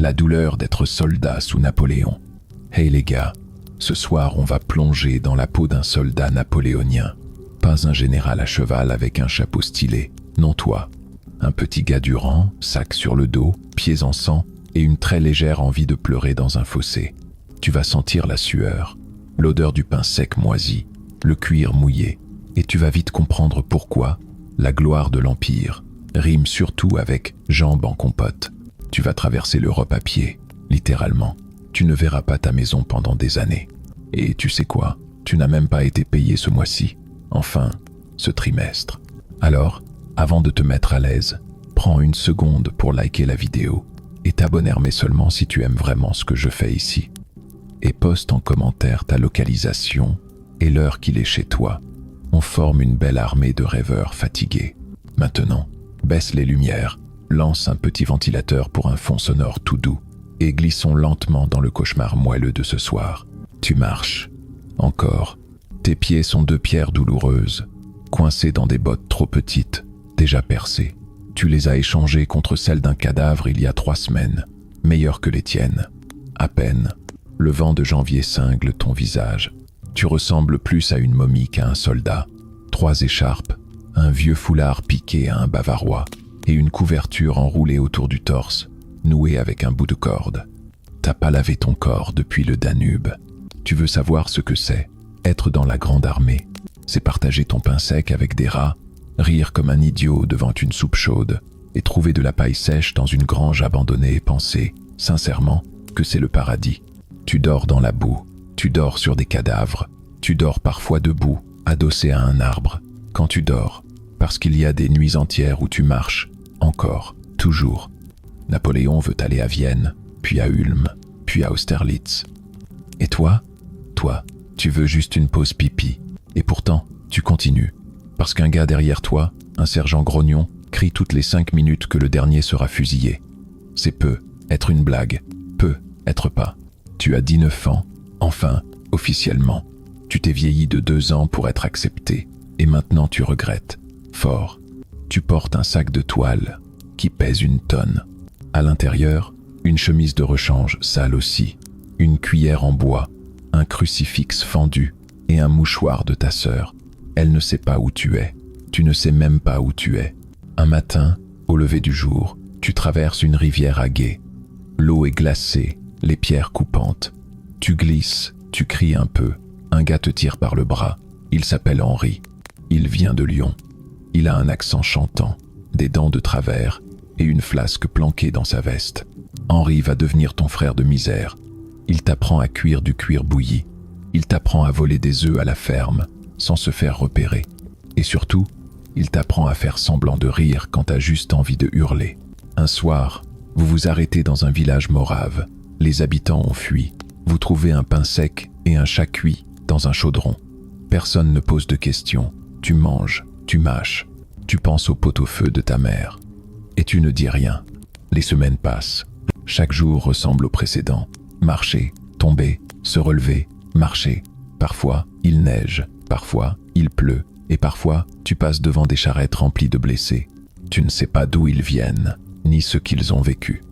la douleur d'être soldat sous Napoléon. Hey les gars, ce soir on va plonger dans la peau d'un soldat napoléonien. Pas un général à cheval avec un chapeau stylé, non toi. Un petit gars du rang, sac sur le dos, pieds en sang et une très légère envie de pleurer dans un fossé. Tu vas sentir la sueur, l'odeur du pain sec moisi, le cuir mouillé, et tu vas vite comprendre pourquoi la gloire de l'Empire rime surtout avec jambes en compote. Tu vas traverser l'Europe à pied, littéralement. Tu ne verras pas ta maison pendant des années. Et tu sais quoi? Tu n'as même pas été payé ce mois-ci. Enfin, ce trimestre. Alors, avant de te mettre à l'aise, prends une seconde pour liker la vidéo et t'abonner mais seulement si tu aimes vraiment ce que je fais ici. Et poste en commentaire ta localisation et l'heure qu'il est chez toi. On forme une belle armée de rêveurs fatigués. Maintenant, baisse les lumières, lance un petit ventilateur pour un fond sonore tout doux et glissons lentement dans le cauchemar moelleux de ce soir. Tu marches. Encore. Tes pieds sont deux pierres douloureuses, coincées dans des bottes trop petites, déjà percées. Tu les as échangées contre celles d'un cadavre il y a 3 semaines, meilleures que les tiennes. À peine. Le vent de janvier cingle ton visage. Tu ressembles plus à une momie qu'à un soldat. 3 écharpes, un vieux foulard piqué à un bavarois et une couverture enroulée autour du torse, nouée avec un bout de corde. T'as pas lavé ton corps depuis le Danube. Tu veux savoir ce que c'est, être dans la grande armée. C'est partager ton pain sec avec des rats, rire comme un idiot devant une soupe chaude et trouver de la paille sèche dans une grange abandonnée et penser, sincèrement, que c'est le paradis. Tu dors dans la boue, tu dors sur des cadavres, tu dors parfois debout, adossé à un arbre. Quand tu dors, parce qu'il y a des nuits entières où tu marches, encore, toujours. Napoléon veut aller à Vienne, puis à Ulm, puis à Austerlitz. Et toi, tu veux juste une pause pipi. Et pourtant, tu continues. Parce qu'un gars derrière toi, un sergent grognon, crie toutes les 5 minutes que le dernier sera fusillé. C'est peu, être une blague. Peu, être pas. Tu as 19 ans, enfin, officiellement. Tu t'es vieilli de 2 ans pour être accepté. Et maintenant tu regrettes. Fort. Tu portes un sac de toile qui pèse 1 tonne. À l'intérieur, une chemise de rechange sale aussi, une cuillère en bois, un crucifix fendu et un mouchoir de ta sœur. Elle ne sait pas où tu es. Tu ne sais même pas où tu es. Un matin, au lever du jour, tu traverses une rivière à gué. L'eau est glacée, les pierres coupantes. Tu glisses, tu cries un peu. Un gars te tire par le bras. Il s'appelle Henri. Il vient de Lyon. Il a un accent chantant, des dents de travers et une flasque planquée dans sa veste. Henri va devenir ton frère de misère. Il t'apprend à cuire du cuir bouilli. Il t'apprend à voler des œufs à la ferme, sans se faire repérer. Et surtout, il t'apprend à faire semblant de rire quand t'as juste envie de hurler. Un soir, vous vous arrêtez dans un village morave. Les habitants ont fui. Vous trouvez un pain sec et un chat cuit dans un chaudron. Personne ne pose de questions. Tu manges, tu mâches. Tu penses au pot-au-feu de ta mère. Et tu ne dis rien. Les semaines passent. Chaque jour ressemble au précédent. Marcher, tomber, se relever, marcher. Parfois, il neige, parfois, il pleut, et parfois, tu passes devant des charrettes remplies de blessés. Tu ne sais pas d'où ils viennent, ni ce qu'ils ont vécu.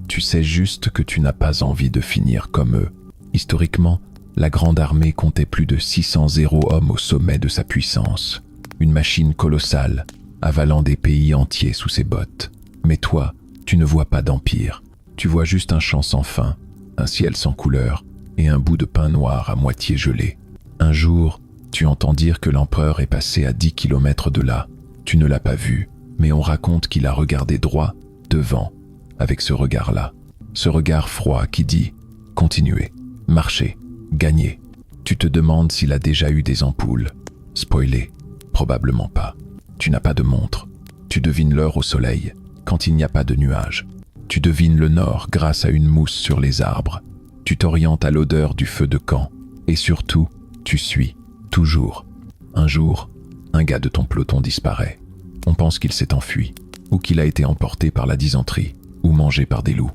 Tu sais juste que tu n'as pas envie de finir comme eux. Historiquement, la Grande Armée comptait plus de 600 hommes au sommet de sa puissance. Une machine colossale, avalant des pays entiers sous ses bottes. Mais toi, tu ne vois pas d'empire. Tu vois juste un champ sans fin, un ciel sans couleur et un bout de pain noir à moitié gelé. Un jour, tu entends dire que l'empereur est passé à 10 kilomètres de là. Tu ne l'as pas vu, mais on raconte qu'il a regardé droit, devant, avec ce regard-là. Ce regard froid qui dit « Continuez, marchez, gagnez ». Tu te demandes s'il a déjà eu des ampoules. Spoilé, probablement pas. Tu n'as pas de montre. Tu devines l'heure au soleil, quand il n'y a pas de nuages. Tu devines le nord grâce à une mousse sur les arbres. Tu t'orientes à l'odeur du feu de camp. Et surtout, tu suis, toujours. Un jour, un gars de ton peloton disparaît. On pense qu'il s'est enfui, ou qu'il a été emporté par la dysenterie, ou mangé par des loups.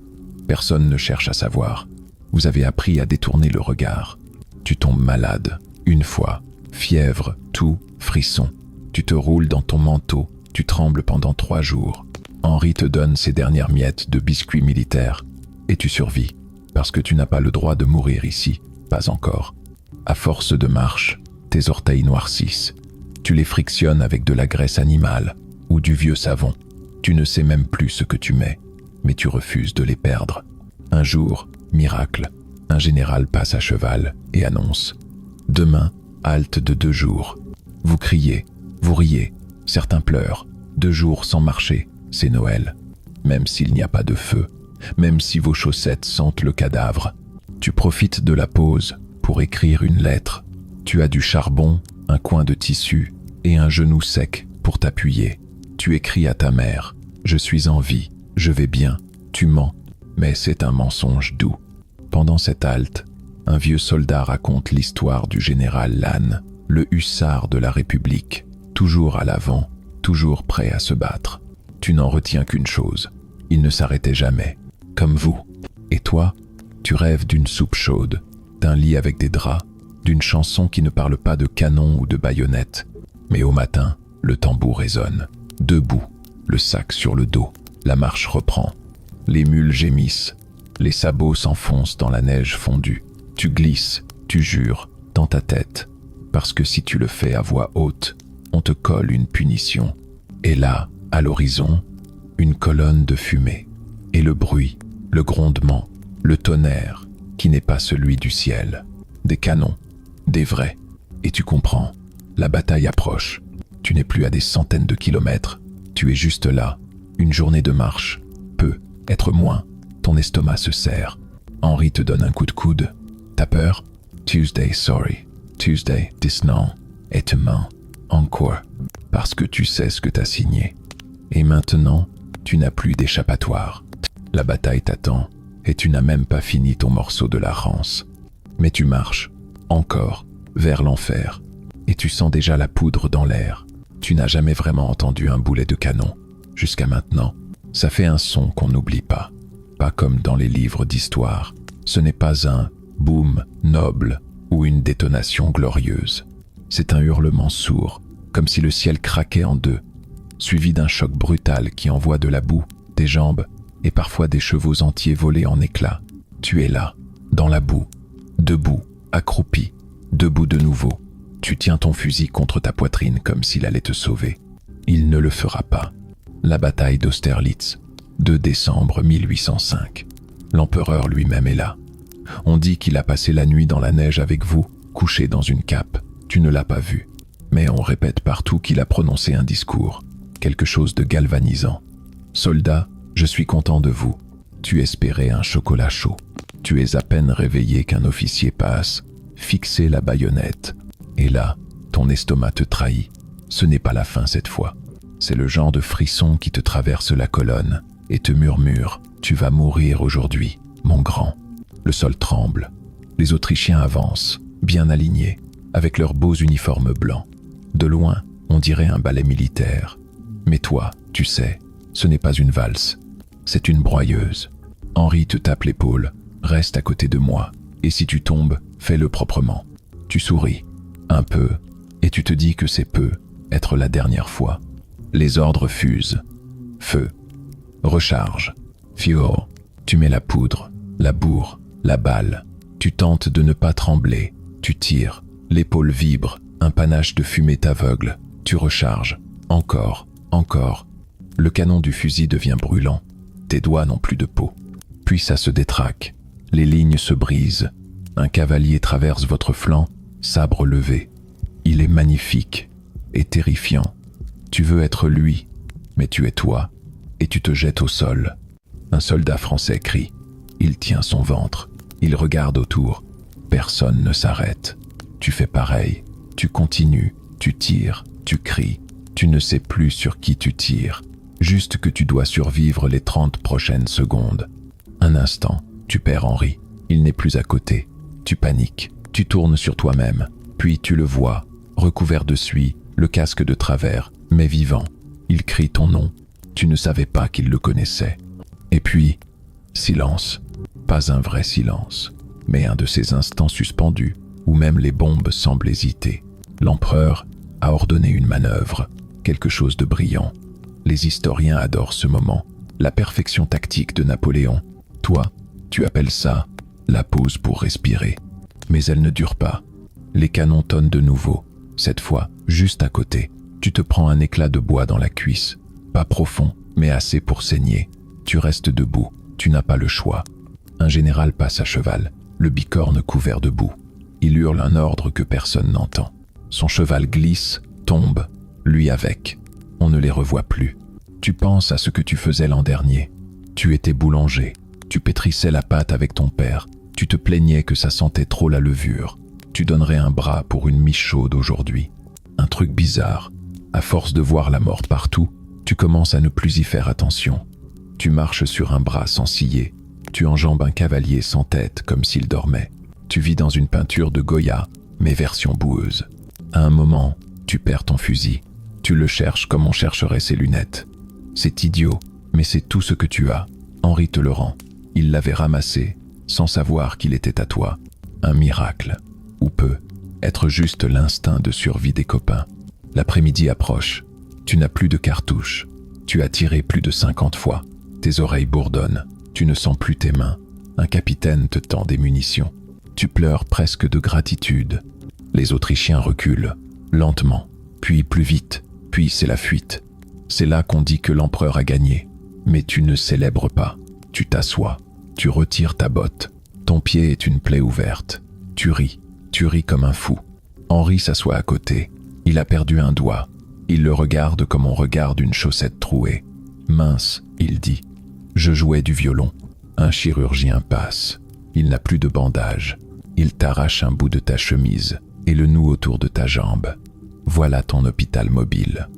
Personne ne cherche à savoir. Vous avez appris à détourner le regard. Tu tombes malade, une fois. Fièvre, toux, frisson. Tu te roules dans ton manteau, tu trembles pendant 3 jours. Henri te donne ses dernières miettes de biscuits militaires et tu survis, parce que tu n'as pas le droit de mourir ici, pas encore. À force de marche, tes orteils noircissent. Tu les frictionnes avec de la graisse animale ou du vieux savon. Tu ne sais même plus ce que tu mets, mais tu refuses de les perdre. Un jour, miracle, un général passe à cheval et annonce « Demain, halte de 2 jours ». Vous criez, vous riez, certains pleurent. 2 jours sans marcher, c'est Noël. Même s'il n'y a pas de feu, même si vos chaussettes sentent le cadavre, tu profites de la pause pour écrire une lettre. Tu as du charbon, un coin de tissu et un genou sec pour t'appuyer. Tu écris à ta mère « Je suis en vie, je vais bien ». Tu mens, mais c'est un mensonge doux. Pendant cette halte, un vieux soldat raconte l'histoire du général Lannes, le hussard de la République, toujours à l'avant, toujours prêt à se battre. Tu n'en retiens qu'une chose, il ne s'arrêtait jamais, comme vous. Et toi, tu rêves d'une soupe chaude, d'un lit avec des draps, d'une chanson qui ne parle pas de canon ou de baïonnette. Mais au matin, le tambour résonne. Debout, le sac sur le dos, la marche reprend. Les mules gémissent, les sabots s'enfoncent dans la neige fondue. Tu glisses, tu jures, dans ta tête, parce que si tu le fais à voix haute, on te colle une punition. Et là, à l'horizon, une colonne de fumée. Et le bruit, le grondement, le tonnerre, qui n'est pas celui du ciel. Des canons, des vrais. Et tu comprends, la bataille approche. Tu n'es plus à des centaines de kilomètres. Tu es juste là, une journée de marche. Peut être moins, ton estomac se serre. Henri te donne un coup de coude. T'as peur? Tuesday, sorry. Tuesday, this non. Et demain, encore. Parce que tu sais ce que t'as signé. Et maintenant, tu n'as plus d'échappatoire. La bataille t'attend, et tu n'as même pas fini ton morceau de la rance. Mais tu marches, encore, vers l'enfer, et tu sens déjà la poudre dans l'air. Tu n'as jamais vraiment entendu un boulet de canon. Jusqu'à maintenant, ça fait un son qu'on n'oublie pas. Pas comme dans les livres d'histoire. Ce n'est pas un boom noble ou une détonation glorieuse. C'est un hurlement sourd, comme si le ciel craquait en deux, suivi d'un choc brutal qui envoie de la boue, des jambes et parfois des chevaux entiers volés en éclats. Tu es là, dans la boue, debout, accroupi, debout de nouveau. Tu tiens ton fusil contre ta poitrine comme s'il allait te sauver. Il ne le fera pas. La bataille d'Austerlitz, 2 décembre 1805. L'empereur lui-même est là. On dit qu'il a passé la nuit dans la neige avec vous, couché dans une cape. Tu ne l'as pas vu. Mais on répète partout qu'il a prononcé un discours, quelque chose de galvanisant. Soldat, je suis content de vous. Tu espérais un chocolat chaud. Tu es à peine réveillé qu'un officier passe, fixer la baïonnette. Et là, ton estomac te trahit. Ce n'est pas la fin cette fois. C'est le genre de frisson qui te traverse la colonne et te murmure « Tu vas mourir aujourd'hui, mon grand ». Le sol tremble. Les Autrichiens avancent, bien alignés, avec leurs beaux uniformes blancs. De loin, on dirait un ballet militaire. Mais toi, tu sais, ce n'est pas une valse, c'est une broyeuse. Henri te tape l'épaule, reste à côté de moi, et si tu tombes, fais-le proprement. Tu souris, un peu, et tu te dis que c'est peu, être la dernière fois. Les ordres fusent. Feu. Recharge. Fuel. Tu mets la poudre, la bourre, la balle. Tu tentes de ne pas trembler. Tu tires. L'épaule vibre. Un panache de fumée t'aveugle. Tu recharges. Encore. Encore. Le canon du fusil devient brûlant. Tes doigts n'ont plus de peau. Puis ça se détraque. Les lignes se brisent. Un cavalier traverse votre flanc, sabre levé. Il est magnifique et terrifiant. Tu veux être lui, mais tu es toi, et tu te jettes au sol. Un soldat français crie. Il tient son ventre. Il regarde autour. Personne ne s'arrête. Tu fais pareil. Tu continues. Tu tires. Tu cries. Tu ne sais plus sur qui tu tires. Juste que tu dois survivre les 30 prochaines secondes. Un instant, tu perds Henri. Il n'est plus à côté. Tu paniques. Tu tournes sur toi-même. Puis tu le vois, recouvert de suie, le casque de travers, mais vivant. Il crie ton nom. Tu ne savais pas qu'il le connaissait. Et puis, silence. Pas un vrai silence, mais un de ces instants suspendus où même les bombes semblent hésiter. L'empereur a ordonné une manœuvre, quelque chose de brillant. Les historiens adorent ce moment, la perfection tactique de Napoléon. Toi, Tu appelles ça la pause pour respirer. Mais elle ne dure pas. Les canons tonnent de nouveau. Cette fois, juste à côté. Tu te prends un éclat de bois dans la cuisse. Pas profond, mais assez pour saigner. Tu restes debout. Tu n'as pas le choix. Un général passe à cheval, le bicorne couvert de boue. Il hurle un ordre que personne n'entend. Son cheval glisse, tombe, lui avec. On ne les revoit plus. Tu penses à ce que tu faisais l'an dernier. Tu étais boulanger. Tu pétrissais la pâte avec ton père. Tu te plaignais que ça sentait trop la levure. Tu donnerais un bras pour une miche chaude aujourd'hui. Un truc bizarre. À force de voir la mort partout, tu commences à ne plus y faire attention. Tu marches sur un bras sans scier. Tu enjambes un cavalier sans tête comme s'il dormait. Tu vis dans une peinture de Goya, mais version boueuse. À un moment, tu perds ton fusil. Tu le cherches comme on chercherait ses lunettes. C'est idiot, mais c'est tout ce que tu as. Henri te le rend. Il l'avait ramassé, sans savoir qu'il était à toi. Un miracle. Ou peut être juste l'instinct de survie des copains. L'après-midi approche. Tu n'as plus de cartouches. Tu as tiré plus de 50 fois. Tes oreilles bourdonnent. Tu ne sens plus tes mains. Un capitaine te tend des munitions. Tu pleures presque de gratitude. Les Autrichiens reculent, lentement, puis plus vite, puis c'est la fuite. C'est là qu'on dit que l'empereur a gagné. Mais tu ne célèbres pas. Tu t'assois. Tu retires ta botte. Ton pied est une plaie ouverte. Tu ris comme un fou. Henri s'assoit à côté. Il a perdu un doigt. Il le regarde comme on regarde une chaussette trouée. Mince, il dit. Je jouais du violon. Un chirurgien passe. Il n'a plus de bandage. Il t'arrache un bout de ta chemise et le noue autour de ta jambe. Voilà ton hôpital mobile.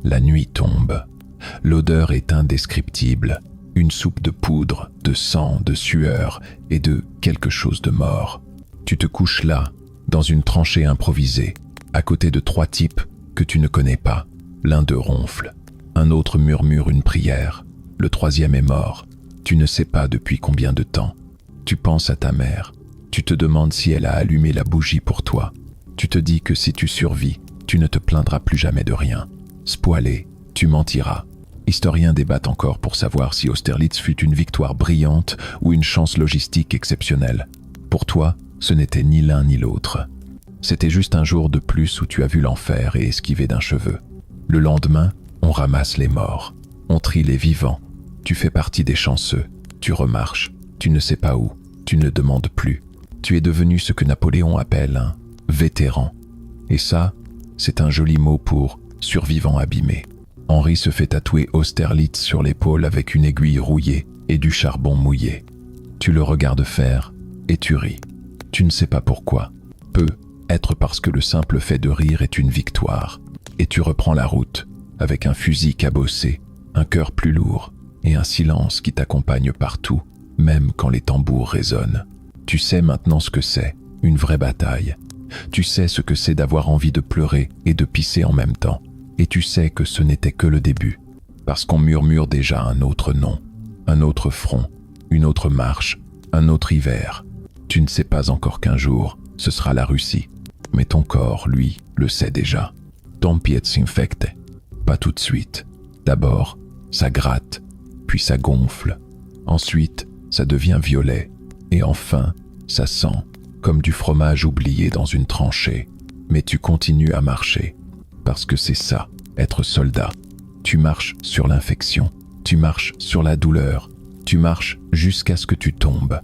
La nuit tombe. L'odeur est indescriptible. Une soupe de poudre, de sang, de sueur et de quelque chose de mort. Tu te couches là, dans une tranchée improvisée, à côté de 3 types que tu ne connais pas. L'un d'eux ronfle. Un autre murmure une prière. Le 3e est mort. Tu ne sais pas depuis combien de temps. Tu penses à ta mère. Tu te demandes si elle a allumé la bougie pour toi. Tu te dis que si tu survis, tu ne te plaindras plus jamais de rien. Spoilé, tu mentiras. Historiens débattent encore pour savoir si Austerlitz fut une victoire brillante ou une chance logistique exceptionnelle. Pour toi, ce n'était ni l'un ni l'autre. C'était juste un jour de plus où tu as vu l'enfer et esquivé d'un cheveu. Le lendemain, on ramasse les morts. On trie les vivants. Tu fais partie des chanceux. Tu remarches. Tu ne sais pas où. Tu ne demandes plus. Tu es devenu ce que Napoléon appelle un vétéran. Et ça, c'est un joli mot pour survivant abîmé. Henri se fait tatouer Austerlitz sur l'épaule avec une aiguille rouillée et du charbon mouillé. Tu le regardes faire et tu ris. Tu ne sais pas pourquoi. Peut être parce que le simple fait de rire est une victoire. Et tu reprends la route avec un fusil cabossé, un cœur plus lourd et un silence qui t'accompagne partout, même quand les tambours résonnent. Tu sais maintenant ce que c'est, une vraie bataille. Tu sais ce que c'est d'avoir envie de pleurer et de pisser en même temps. Et tu sais que ce n'était que le début, parce qu'on murmure déjà un autre nom, un autre front, une autre marche, un autre hiver. Tu ne sais pas encore qu'un jour, ce sera la Russie. Mais ton corps, lui, le sait déjà. Ton pied s'infecte. Pas tout de suite. D'abord, ça gratte, puis ça gonfle. Ensuite, ça devient violet. Et enfin, ça sent, comme du fromage oublié dans une tranchée. Mais tu continues à marcher. Parce que c'est ça, être soldat. Tu marches sur l'infection. Tu marches sur la douleur. Tu marches jusqu'à ce que tu tombes.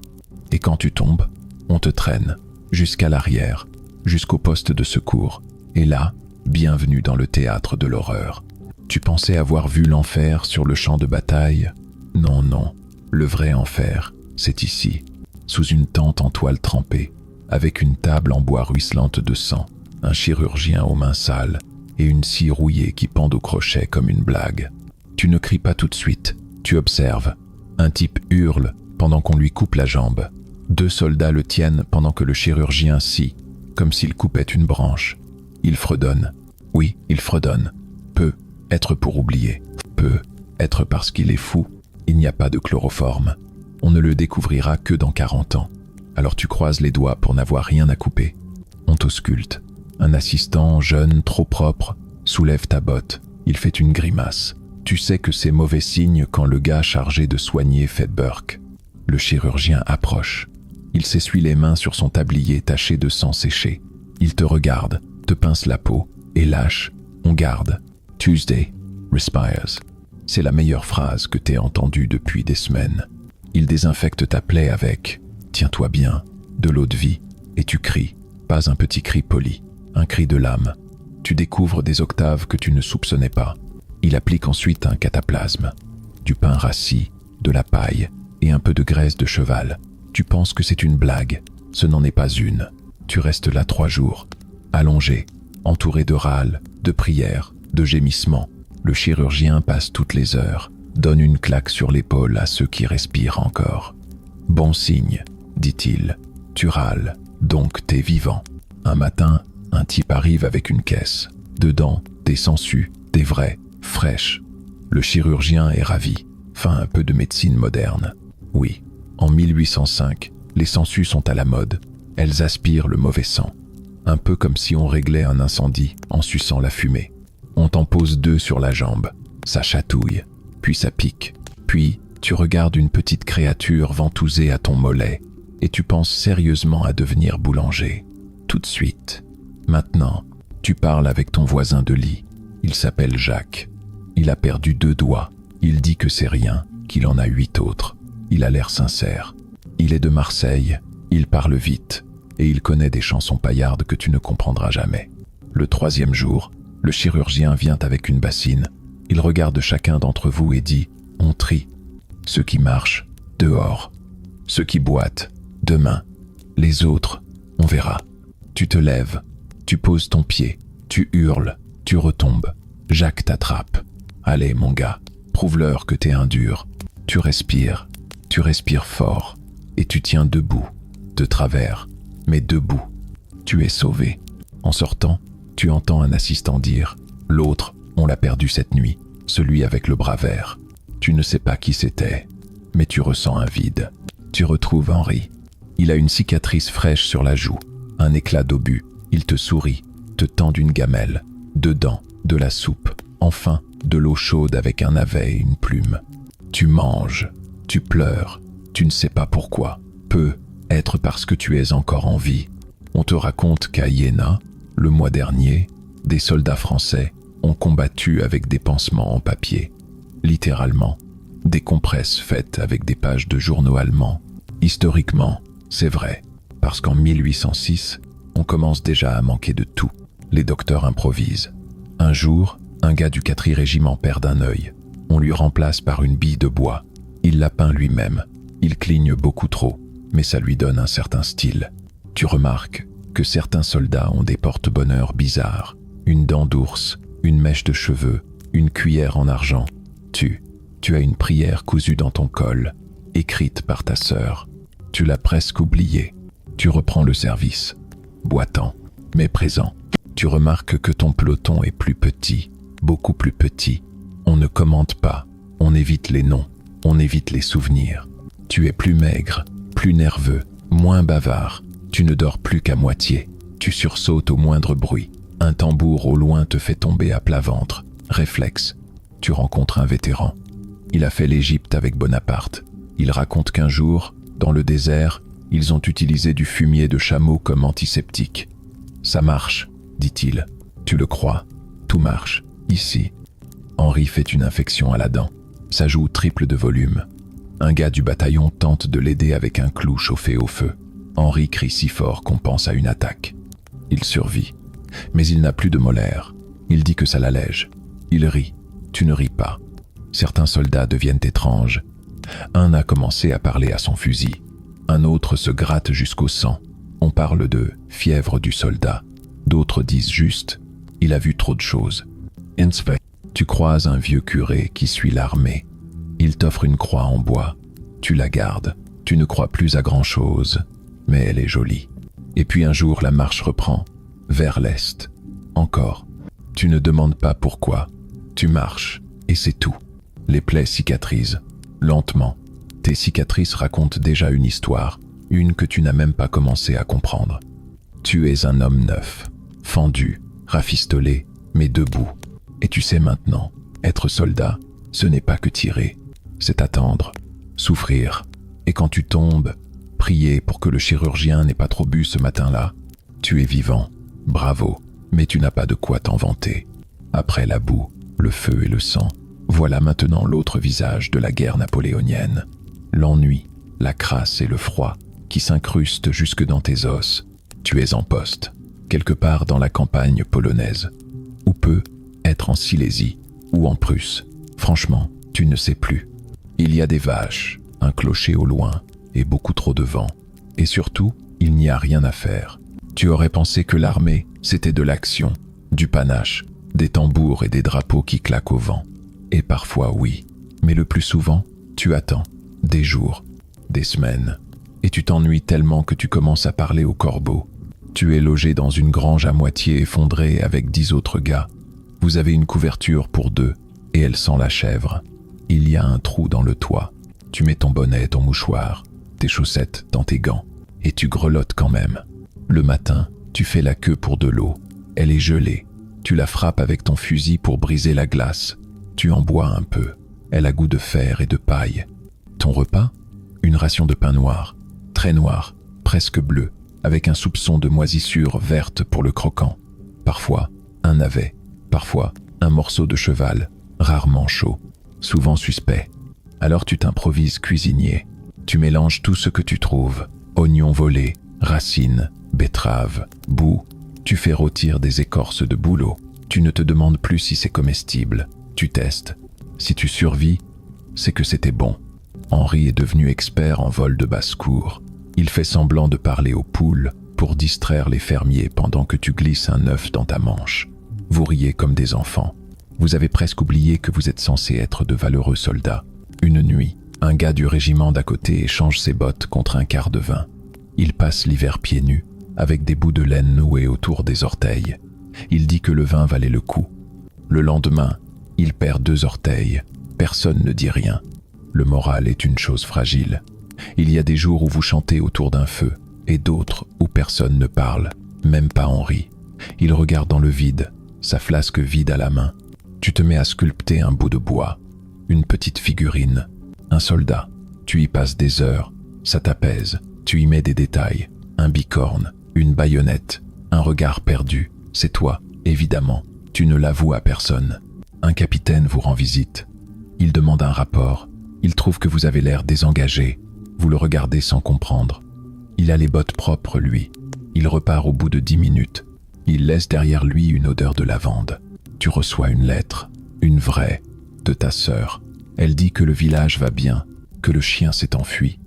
Et quand tu tombes, on te traîne jusqu'à l'arrière, jusqu'au poste de secours. Et là, bienvenue dans le théâtre de l'horreur. Tu pensais avoir vu l'enfer sur le champ de bataille? Non, non. Le vrai enfer, c'est ici, sous une tente en toile trempée, avec une table en bois ruisselante de sang, un chirurgien aux mains sales et une scie rouillée qui pend au crochet comme une blague. Tu ne cries pas tout de suite, tu observes. Un type hurle pendant qu'on lui coupe la jambe. 2 soldats le tiennent pendant que le chirurgien scie, comme s'il coupait une branche. Il fredonne. Oui, il fredonne. Peut être pour oublier. Peut être parce qu'il est fou. Il n'y a pas de chloroforme. On ne le découvrira que dans 40 ans. Alors tu croises les doigts pour n'avoir rien à couper. On t'ausculte. Un assistant, jeune, trop propre, soulève ta botte. Il fait une grimace. Tu sais que c'est mauvais signe quand le gars chargé de soigner fait Burke. Le chirurgien approche. Il s'essuie les mains sur son tablier taché de sang séché. Il te regarde, te pince la peau et lâche. On garde. Tuesday respires. C'est la meilleure phrase que t'aies entendue depuis des semaines. Il désinfecte ta plaie avec « Tiens-toi bien », de l'eau de vie, et tu cries. Pas un petit cri poli, un cri de l'âme. Tu découvres des octaves que tu ne soupçonnais pas. Il applique ensuite un cataplasme. Du pain rassis, de la paille et un peu de graisse de cheval. Tu penses que c'est une blague. Ce n'en est pas une. Tu restes là 3 jours, allongé, entouré de râles, de prières, de gémissements. Le chirurgien passe toutes les heures, donne une claque sur l'épaule à ceux qui respirent encore. « Bon signe », dit-il. « Tu râles, donc t'es vivant. » Un matin, un type arrive avec une caisse. Dedans, des sangsues, des vraies, fraîches. Le chirurgien est ravi. Enfin, un peu de médecine moderne. Oui, en 1805, les sangsues sont à la mode. Elles aspirent le mauvais sang. Un peu comme si on réglait un incendie en suçant la fumée. On t'en pose 2 sur la jambe. Ça chatouille, puis ça pique. Puis, tu regardes une petite créature ventousée à ton mollet et tu penses sérieusement à devenir boulanger. Tout de suite. Maintenant, tu parles avec ton voisin de lit. Il s'appelle Jacques. Il a perdu 2 doigts. Il dit que c'est rien, qu'il en a 8 autres. Il a l'air sincère. Il est de Marseille, il parle vite, et il connaît des chansons paillardes que tu ne comprendras jamais. Le 3e jour, le chirurgien vient avec une bassine. Il regarde chacun d'entre vous et dit « On trie. Ceux qui marchent, dehors. Ceux qui boitent, demain. Les autres, on verra. » Tu te lèves, tu poses ton pied, tu hurles, tu retombes. Jacques t'attrape. « Allez, mon gars, prouve-leur que t'es un dur. » Tu respires fort, et tu tiens debout, de travers, mais debout. Tu es sauvé. En sortant, tu entends un assistant dire « L'autre, on l'a perdu cette nuit, celui avec le bras vert. » Tu ne sais pas qui c'était, mais tu ressens un vide. Tu retrouves Henri. Il a une cicatrice fraîche sur la joue, un éclat d'obus. Il te sourit, te tend une gamelle. Dedans, de la soupe. Enfin, de l'eau chaude avec un navet et une plume. Tu manges, tu pleures, tu ne sais pas pourquoi. Peut être parce que tu es encore en vie. On te raconte qu'à Iéna, le mois dernier, des soldats français ont combattu avec des pansements en papier. Littéralement, des compresses faites avec des pages de journaux allemands. Historiquement, c'est vrai, parce qu'en 1806, on commence déjà à manquer de tout. Les docteurs improvisent. Un jour, un gars du 4e régiment perd un œil. On lui remplace par une bille de bois. Il l'a peint lui-même. Il cligne beaucoup trop, mais ça lui donne un certain style. Tu remarques que certains soldats ont des porte-bonheur bizarres. Une dent d'ours, une mèche de cheveux, une cuillère en argent. Tu as une prière cousue dans ton col, écrite par ta sœur. Tu l'as presque oubliée. Tu reprends le service, boitant, mais présent. Tu remarques que ton peloton est plus petit, beaucoup plus petit. On ne commente pas, on évite les noms, on évite les souvenirs. Tu es plus maigre, plus nerveux, moins bavard. Tu ne dors plus qu'à moitié. Tu sursautes au moindre bruit. Un tambour au loin te fait tomber à plat ventre. Réflexe. Tu rencontres un vétéran. Il a fait l'Égypte avec Bonaparte. Il raconte qu'un jour, dans le désert, ils ont utilisé du fumier de chameau comme antiseptique. Ça marche, dit-il. Tu le crois? Tout marche, ici. Henri fait une infection à la dent. Sa joue triple de volume. Un gars du bataillon tente de l'aider avec un clou chauffé au feu. Henri crie si fort qu'on pense à une attaque. Il survit, mais il n'a plus de molaires. Il dit que ça l'allège. Il rit. Tu ne ris pas. Certains soldats deviennent étranges. Un a commencé à parler à son fusil. Un autre se gratte jusqu'au sang. On parle de fièvre du soldat. D'autres disent juste « il a vu trop de choses ». Tu croises un vieux curé qui suit l'armée. Il t'offre une croix en bois. Tu la gardes. Tu ne crois plus à grand-chose, mais elle est jolie. Et puis un jour, la marche reprend, vers l'est. Encore. Tu ne demandes pas pourquoi. Tu marches, et c'est tout. Les plaies cicatrisent, lentement. Tes cicatrices racontent déjà une histoire, une que tu n'as même pas commencé à comprendre. Tu es un homme neuf, fendu, rafistolé, mais debout. Et tu sais maintenant, être soldat, ce n'est pas que tirer, c'est attendre, souffrir, Et quand tu tombes, prier pour que le chirurgien n'ait pas trop bu ce matin-là. Tu es vivant, bravo, mais tu n'as pas de quoi t'en vanter. Après la boue, le feu et le sang, voilà maintenant l'autre visage de la guerre napoléonienne. L'ennui, la crasse et le froid qui s'incrustent jusque dans tes os. Tu es en poste, quelque part dans la campagne polonaise, ou peut être en Silésie ou en Prusse. Franchement, tu ne sais plus. Il y a des vaches, un clocher au loin et beaucoup trop de vent. Et surtout, il n'y a rien à faire. Tu aurais pensé que l'armée, c'était de l'action, du panache, des tambours et des drapeaux qui claquent au vent. Et parfois oui, mais le plus souvent, tu attends, des jours, des semaines, et tu t'ennuies tellement que tu commences à parler aux corbeaux. Tu es logé dans une grange à moitié effondrée avec 10 autres gars. Vous avez une couverture pour 2, et elle sent la chèvre. Il y a un trou dans le toit. Tu mets ton bonnet, ton mouchoir, tes chaussettes dans tes gants, et tu grelottes quand même. Le matin, tu fais la queue pour de l'eau. Elle est gelée. Tu la frappes avec ton fusil pour briser la glace. Tu en bois un peu. Elle a goût de fer et de paille. Ton repas? Une ration de pain noir, très noir, presque bleu, avec un soupçon de moisissure verte pour le croquant. Parfois, un navet. Parfois, un morceau de cheval, rarement chaud, souvent suspect. Alors tu t'improvises cuisinier. Tu mélanges tout ce que tu trouves. Oignons volés, racines, betteraves, boue. Tu fais rôtir des écorces de bouleau. Tu ne te demandes plus si c'est comestible. Tu testes. Si tu survis, c'est que c'était bon. Henri est devenu expert en vol de basse-cour. Il fait semblant de parler aux poules pour distraire les fermiers pendant que tu glisses un œuf dans ta manche. Vous riez comme des enfants. Vous avez presque oublié que vous êtes censé être de valeureux soldats. Une nuit, un gars du régiment d'à côté échange ses bottes contre un quart de vin. Il passe l'hiver pieds nus, avec des bouts de laine noués autour des orteils. Il dit que le vin valait le coup. Le lendemain, il perd 2 orteils. Personne ne dit rien. Le moral est une chose fragile. Il y a des jours où vous chantez autour d'un feu, et d'autres où personne ne parle, même pas Henri. Il regarde dans le vide, sa flasque vide à la main. Tu te mets à sculpter un bout de bois, une petite figurine, un soldat. Tu y passes des heures, ça t'apaise. Tu y mets des détails, un bicorne, une baïonnette, un regard perdu. C'est toi, évidemment. Tu ne l'avoues à personne. Un capitaine vous rend visite. Il demande un rapport. Il trouve que vous avez l'air désengagé. Vous le regardez sans comprendre. Il a les bottes propres, lui. Il repart au bout de 10 minutes. Il laisse derrière lui une odeur de lavande. Tu reçois une lettre, une vraie, de ta sœur. Elle dit que le village va bien, que le chien s'est enfui,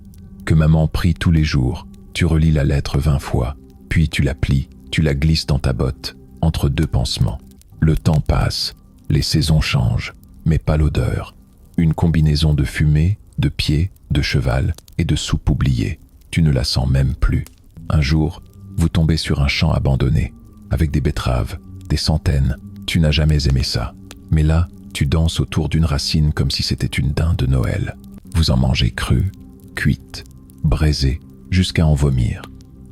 que maman prie tous les jours. Tu relis la lettre 20 fois, puis tu la plies, tu la glisses dans ta botte, entre 2 pansements. Le temps passe, les saisons changent, mais pas l'odeur. Une combinaison de fumée, de pieds, de cheval et de soupe oubliée. Tu ne la sens même plus. Un jour, vous tombez sur un champ abandonné, avec des betteraves, des centaines. Tu n'as jamais aimé ça. Mais là, tu danses autour d'une racine comme si c'était une dinde de Noël. Vous en mangez crue, cuite, braisée, jusqu'à en vomir.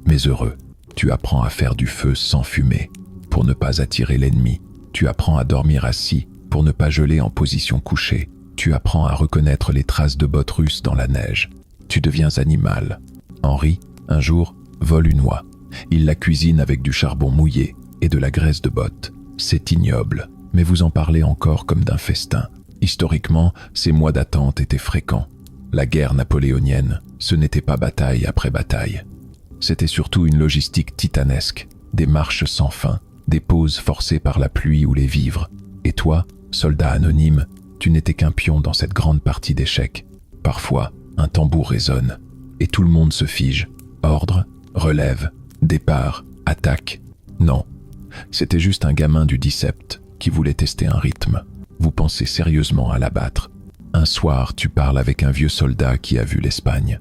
Mais heureux, tu apprends à faire du feu sans fumer, pour ne pas attirer l'ennemi. Tu apprends à dormir assis, pour ne pas geler en position couchée. Tu apprends à reconnaître les traces de bottes russes dans la neige. Tu deviens animal. Henri, un jour, vole une oie. Il la cuisine avec du charbon mouillé et de la graisse de botte. C'est ignoble, mais vous en parlez encore comme d'un festin. Historiquement, ces mois d'attente étaient fréquents. La guerre napoléonienne, ce n'était pas bataille après bataille. C'était surtout une logistique titanesque, des marches sans fin, des pauses forcées par la pluie ou les vivres. Et toi, soldat anonyme, tu n'étais qu'un pion dans cette grande partie d'échecs. Parfois, un tambour résonne, et tout le monde se fige. Ordre, relève, départ, attaque. Non, c'était juste un gamin du Dixept qui voulait tester un rythme. Vous pensez sérieusement à l'abattre. Un soir, tu parles avec un vieux soldat qui a vu l'Espagne.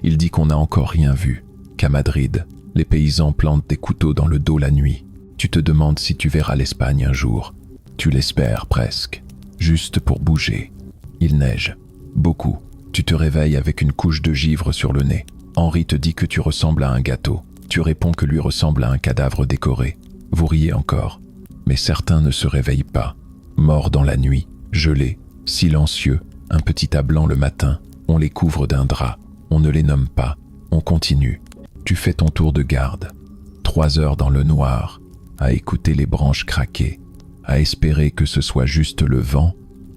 Il dit qu'on n'a encore rien vu, qu'à Madrid, les paysans plantent des couteaux dans le dos la nuit. Tu te demandes si tu verras l'Espagne un jour. Tu l'espères presque, juste pour bouger. Il neige, beaucoup. Tu te réveilles avec une couche de givre sur le nez. Henri te dit que tu ressembles à un gâteau. Tu réponds que lui ressemble à un cadavre décoré. Vous riez encore. Mais certains ne se réveillent pas. Morts dans la nuit, gelés, silencieux, un petit tas blanc le matin, on les couvre d'un drap. On ne les nomme pas, on continue. Tu fais ton tour de garde. 3 heures dans le noir, à écouter les branches craquer, à espérer que ce soit juste le vent,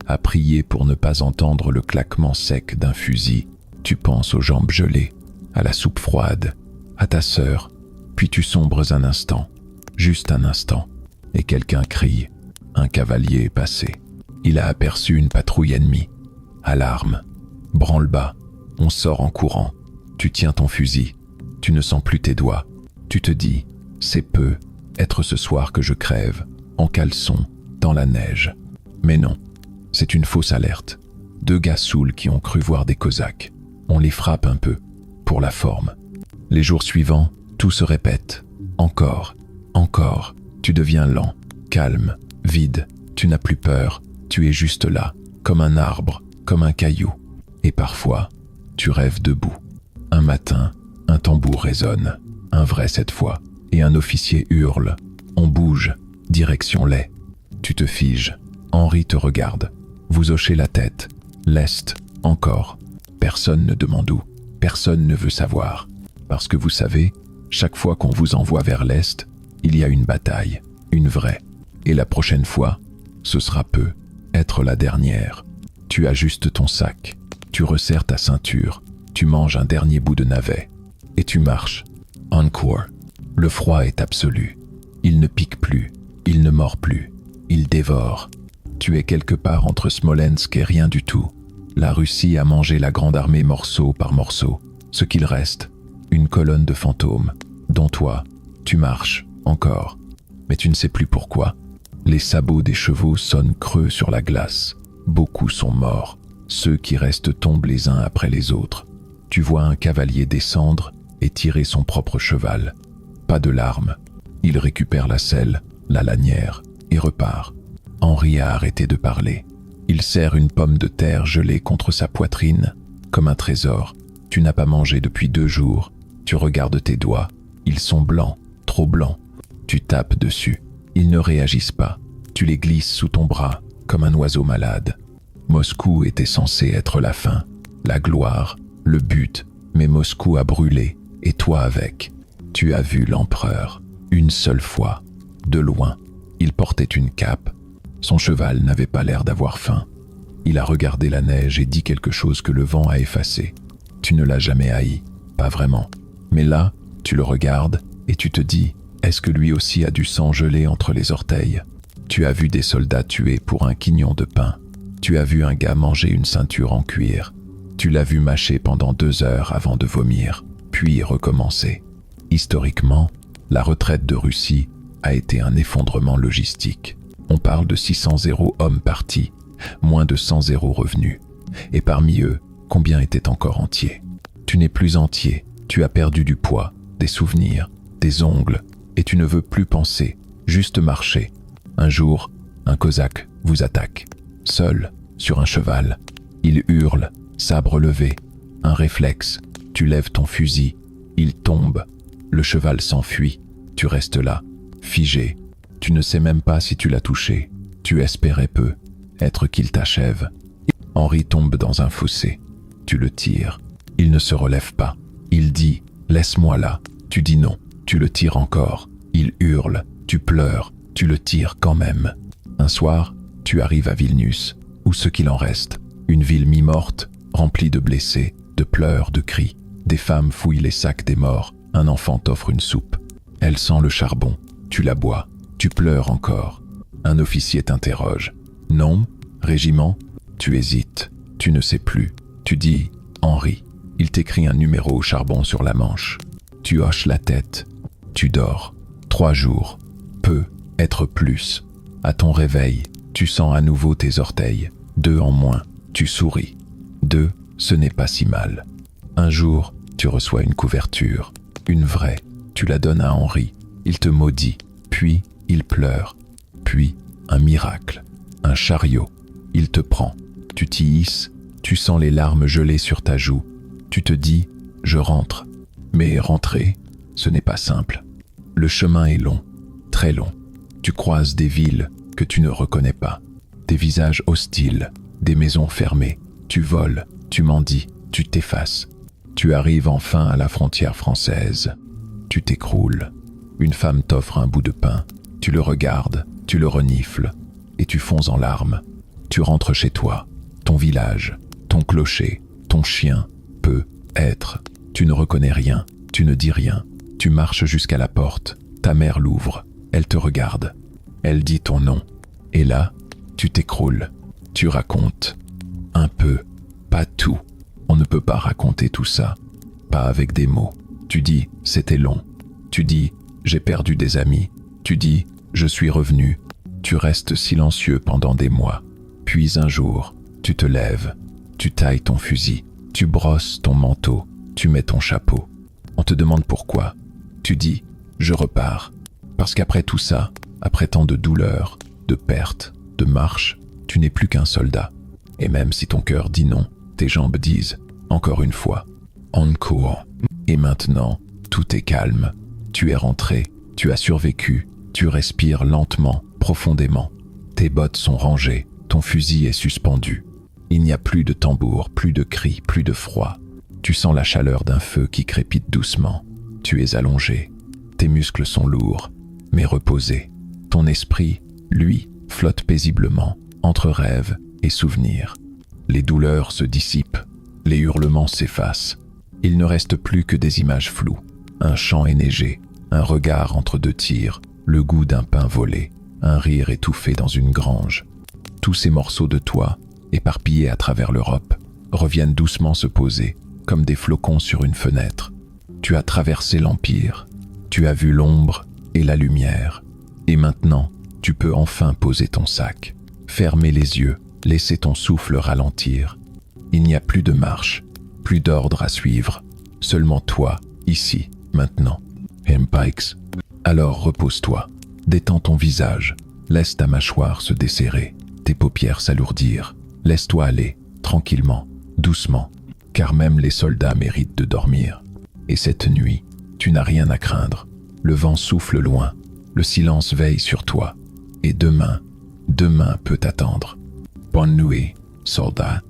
à prier pour ne pas entendre le claquement sec d'un fusil. Tu penses aux jambes gelées, à la soupe froide, à ta sœur, puis tu sombres un instant, juste un instant, et quelqu'un crie. Un cavalier est passé. Il a aperçu une patrouille ennemie. Alarme. Branle-bas. On sort en courant. Tu tiens ton fusil. Tu ne sens plus tes doigts. Tu te dis, c'est peu, être ce soir que je crève, en caleçon, dans la neige. Mais non, c'est une fausse alerte. 2 gars saouls qui ont cru voir des Cosaques. On les frappe un peu, pour la forme. Les jours suivants, tout se répète. Encore, encore. Tu deviens lent, calme, vide. Tu n'as plus peur. Tu es juste là, comme un arbre, comme un caillou. Et parfois, tu rêves debout. Un matin, un tambour résonne, un vrai cette fois, et un officier hurle. On bouge, direction l'est. Tu te figes. Henri te regarde. Vous hochez la tête. L'est, encore. Personne ne demande où. Personne ne veut savoir. Parce que vous savez, chaque fois qu'on vous envoie vers l'est, il y a une bataille, une vraie. Et la prochaine fois, ce sera peu, être la dernière. Tu ajustes ton sac, tu resserres ta ceinture, tu manges un dernier bout de navet, et tu marches. Encore. Le froid est absolu. Il ne pique plus, il ne mord plus, il dévore. Tu es quelque part entre Smolensk et rien du tout. La Russie a mangé la grande armée morceau par morceau. Ce qu'il reste, une colonne de fantômes, dont toi, tu marches, encore. Mais tu ne sais plus pourquoi. Les sabots des chevaux sonnent creux sur la glace. Beaucoup sont morts. Ceux qui restent tombent les uns après les autres. Tu vois un cavalier descendre et tirer son propre cheval. Pas de larmes. Il récupère la selle, la lanière, et repart. Henri a arrêté de parler. Il serre une pomme de terre gelée contre sa poitrine, comme un trésor. Tu n'as pas mangé depuis 2 jours. Tu regardes tes doigts. Ils sont blancs, trop blancs. Tu tapes dessus. Ils ne réagissent pas. Tu les glisses sous ton bras, comme un oiseau malade. Moscou était censé être la fin, la gloire, le but, mais Moscou a brûlé, et toi avec. Tu as vu l'empereur, une seule fois, de loin. Il portait une cape. Son cheval n'avait pas l'air d'avoir faim. Il a regardé la neige et dit quelque chose que le vent a effacé. Tu ne l'as jamais haï, pas vraiment. Mais là, tu le regardes et tu te dis, est-ce que lui aussi a du sang gelé entre les orteils? Tu as vu des soldats tués pour un quignon de pain. Tu as vu un gars manger une ceinture en cuir. Tu l'as vu mâcher pendant 2 heures avant de vomir, puis recommencer. Historiquement, la retraite de Russie a été un effondrement logistique. On parle de 600 hommes partis, moins de 100 revenus. Et parmi eux, combien étaient encore entiers? Tu n'es plus entier, tu as perdu du poids, des souvenirs, des ongles, et tu ne veux plus penser, juste marcher. Un jour, un Cosaque vous attaque, seul, sur un cheval. Il hurle, sabre levé, un réflexe, tu lèves ton fusil, il tombe, le cheval s'enfuit, tu restes là, figé. Tu ne sais même pas si tu l'as touché, tu espérais peu, être qu'il t'achève. Henri tombe dans un fossé, tu le tires, il ne se relève pas. Il dit « Laisse-moi là », tu dis non, tu le tires encore. Il hurle, tu pleures, tu le tires quand même. Un soir, tu arrives à Vilnius, ou ce qu'il en reste, une ville mi-morte, remplie de blessés, de pleurs, de cris. Des femmes fouillent les sacs des morts, un enfant t'offre une soupe. Elle sent le charbon, tu la bois, tu pleures encore. Un officier t'interroge. Nom? Régiment? Tu hésites, tu ne sais plus. Tu dis « Henri ». Il t'écrit un numéro au charbon sur la manche. Tu hoches la tête. Tu dors. 3 jours. Peu, être plus. À ton réveil, tu sens à nouveau tes orteils. 2 en moins. Tu souris. 2, ce n'est pas si mal. Un jour, tu reçois une couverture. Une vraie. Tu la donnes à Henri. Il te maudit. Puis, il pleure. Puis, un miracle. Un chariot. Il te prend. Tu t'y hisses. Tu sens les larmes gelées sur ta joue. Tu te dis, je rentre. Mais rentrer, ce n'est pas simple. Le chemin est long, très long. Tu croises des villes que tu ne reconnais pas, des visages hostiles, des maisons fermées. Tu voles, tu mendies, tu t'effaces. Tu arrives enfin à la frontière française. Tu t'écroules. Une femme t'offre un bout de pain. Tu le regardes, tu le renifles, et tu fonds en larmes. Tu rentres chez toi, ton village, ton clocher, ton chien, peut être. Tu ne reconnais rien, tu ne dis rien. Tu marches jusqu'à la porte, ta mère l'ouvre, elle te regarde. Elle dit ton nom, et là, tu t'écroules. Tu racontes. Un peu, pas tout. On ne peut pas raconter tout ça, pas avec des mots. Tu dis, c'était long. Tu dis, j'ai perdu des amis. Tu dis, je suis revenu. Tu restes silencieux pendant des mois. Puis un jour, tu te lèves, tu tailles ton fusil, tu brosses ton manteau, tu mets ton chapeau. On te demande pourquoi. Tu dis, je repars. Parce qu'après tout ça, après tant de douleurs, de pertes, de marches, tu n'es plus qu'un soldat. Et même si ton cœur dit non, tes jambes disent, encore une fois, encore. Et maintenant, tout est calme. Tu es rentré, tu as survécu, tu respires lentement, profondément. Tes bottes sont rangées, ton fusil est suspendu. Il n'y a plus de tambour, plus de cris, plus de froid. Tu sens la chaleur d'un feu qui crépite doucement. Tu es allongé. Tes muscles sont lourds, mais reposés. Ton esprit, lui, flotte paisiblement, entre rêves et souvenirs. Les douleurs se dissipent, les hurlements s'effacent. Il ne reste plus que des images floues. Un champ enneigé, un regard entre deux tirs, le goût d'un pain volé, un rire étouffé dans une grange. Tous ces morceaux de toi, éparpillés à travers l'Europe, reviennent doucement se poser, comme des flocons sur une fenêtre. Tu as traversé l'Empire, tu as vu l'ombre et la lumière, et maintenant, tu peux enfin poser ton sac, fermer les yeux, laisser ton souffle ralentir. Il n'y a plus de marche, plus d'ordre à suivre, seulement toi, ici, maintenant. Pikes. Alors repose-toi, détends ton visage, laisse ta mâchoire se desserrer, tes paupières s'alourdir, laisse-toi aller, tranquillement, doucement, car même les soldats méritent de dormir. Et cette nuit, tu n'as rien à craindre. Le vent souffle loin, le silence veille sur toi, et demain peut t'attendre. Bonne nuit, soldat.